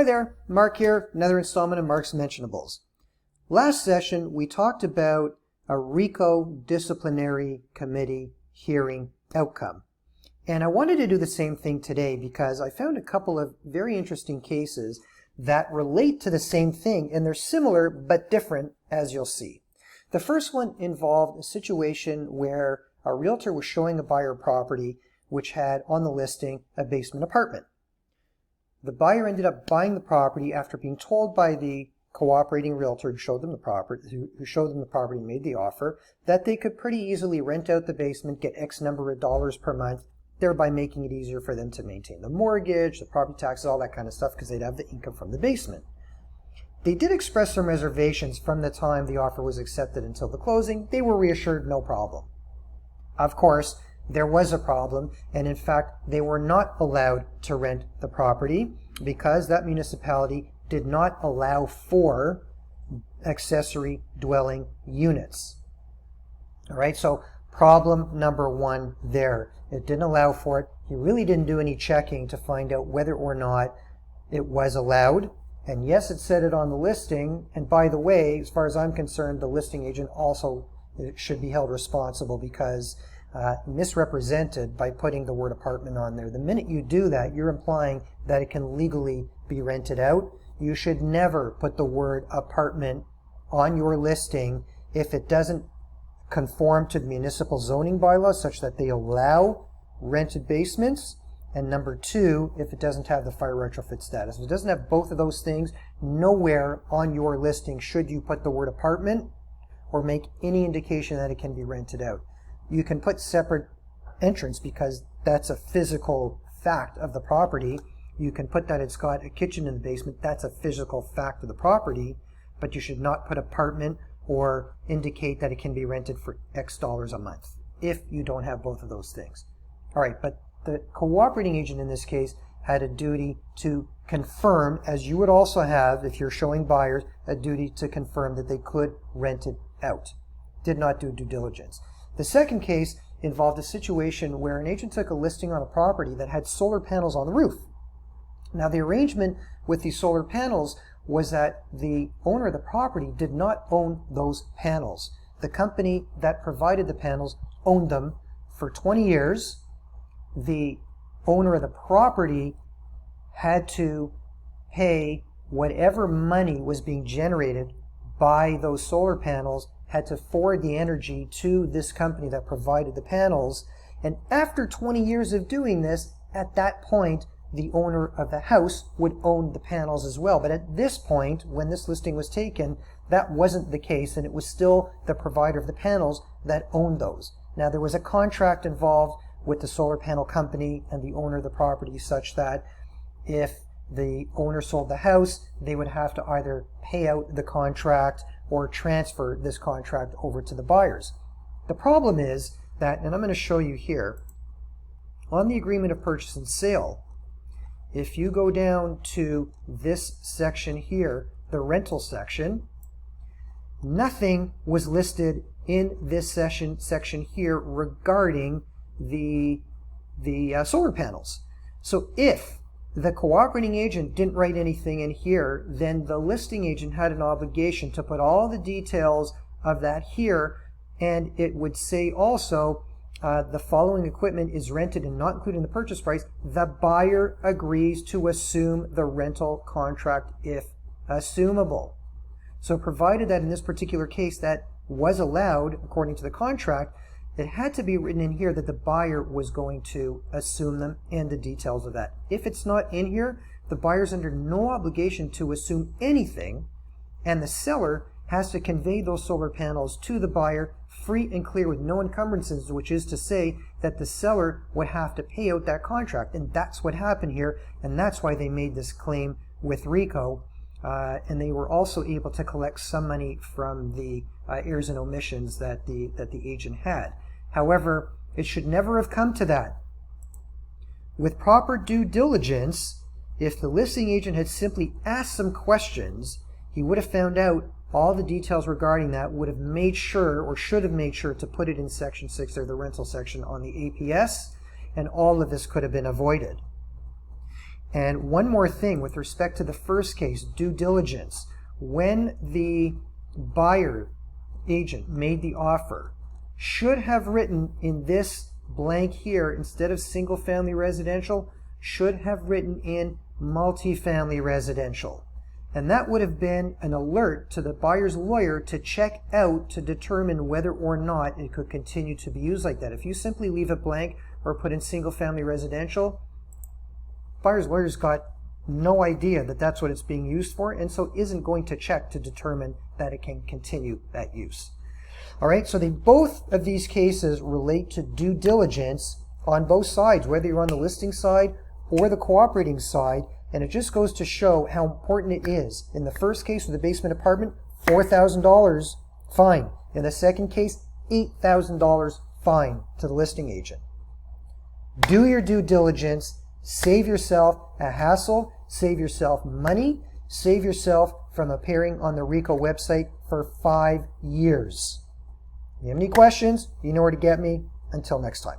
Hi there, Mark here, another installment of Mark's Mentionables. Last session we talked about a RICO disciplinary committee hearing outcome. And I wanted to do the same thing today because I found a couple of very interesting cases that relate to the same thing, and they're similar but different, as you'll see. The first one involved a situation where a realtor was showing a buyer property which had on the listing a basement apartment. The buyer ended up buying the property after being told by the cooperating realtor who showed them the property and made the offer that they could pretty easily rent out the basement, get X number of dollars per month, thereby making it easier for them to maintain the mortgage, the property taxes, all that kind of stuff, because they'd have the income from the basement. They did express some reservations from the time the offer was accepted until the closing. They were reassured no problem. Of course, there was a problem, and in fact, they were not allowed to rent the property because that municipality did not allow for accessory dwelling units. All right, so problem number one there. It didn't allow for it. He really didn't do any checking to find out whether or not it was allowed. And yes, it said it on the listing. And by the way, as far as I'm concerned, the listing agent also should be held responsible because misrepresented by putting the word apartment on there. The minute you do that, you're implying that it can legally be rented out. You should never put the word apartment on your listing if it doesn't conform to the municipal zoning bylaws such that they allow rented basements. And number two, if it doesn't have the fire retrofit status. If it doesn't have both of those things, nowhere on your listing should you put the word apartment or make any indication that it can be rented out. You can put separate entrance because that's a physical fact of the property. You can put that it's got a kitchen in the basement. That's a physical fact of the property, but you should not put apartment or indicate that it can be rented for X dollars a month if you don't have both of those things. All right, but the cooperating agent in this case had a duty to confirm, as you would also have if you're showing buyers, a duty to confirm that they could rent it out. Did not do due diligence. The second case involved a situation where an agent took a listing on a property that had solar panels on the roof. Now, the arrangement with the solar panels was that the owner of the property did not own those panels. The company that provided the panels owned them for 20 years. The owner of the property had to pay whatever money was being generated by those solar panels, had to forward the energy to this company that provided the panels. And after 20 years of doing this, at that point, the owner of the house would own the panels as well. But at this point, when this listing was taken, that wasn't the case, and it was still the provider of the panels that owned those. Now, there was a contract involved with the solar panel company and the owner of the property such that if the owner sold the house, they would have to either pay out the contract or transfer this contract over to the buyers. The problem is that, and I'm going to show you here, on the agreement of purchase and sale, if you go down to this section here, the rental section, nothing was listed in this section here regarding the solar panels. So if the cooperating agent didn't write anything in here, then the listing agent had an obligation to put all the details of that here, and it would say also the following equipment is rented and not included in the purchase price. The buyer agrees to assume the rental contract if assumable. So provided that in this particular case that was allowed according to the contract, it had to be written in here that the buyer was going to assume them and the details of that. If it's not in here, the buyer's under no obligation to assume anything, and the seller has to convey those solar panels to the buyer free and clear with no encumbrances, which is to say that the seller would have to pay out that contract. And that's what happened here, and that's why they made this claim with RICO. And they were also able to collect some money from the errors and omissions that the agent had. However, it should never have come to that. With proper due diligence, if the listing agent had simply asked some questions, he would have found out all the details regarding that, would have made sure, or should have made sure, to put it in section 6 or the rental section on the APS, and all of this could have been avoided. And one more thing with respect to the first case, due diligence. When the buyer agent made the offer, should have written in this blank here, instead of single family residential, should have written in multifamily residential. And that would have been an alert to the buyer's lawyer to check out to determine whether or not it could continue to be used like that. If you simply leave it blank or put in single family residential, buyer's lawyer's got no idea that that's what it's being used for, and so isn't going to check to determine that it can continue that use. All right, so both of these cases relate to due diligence on both sides, whether you're on the listing side or the cooperating side, and it just goes to show how important it is. In the first case with the basement apartment, $4,000 fine. In the second case, $8,000 fine to the listing agent. Do your due diligence, save yourself a hassle, save yourself money, save yourself from appearing on the RICO website for 5 years. If you have any questions, you know where to get me. Until next time.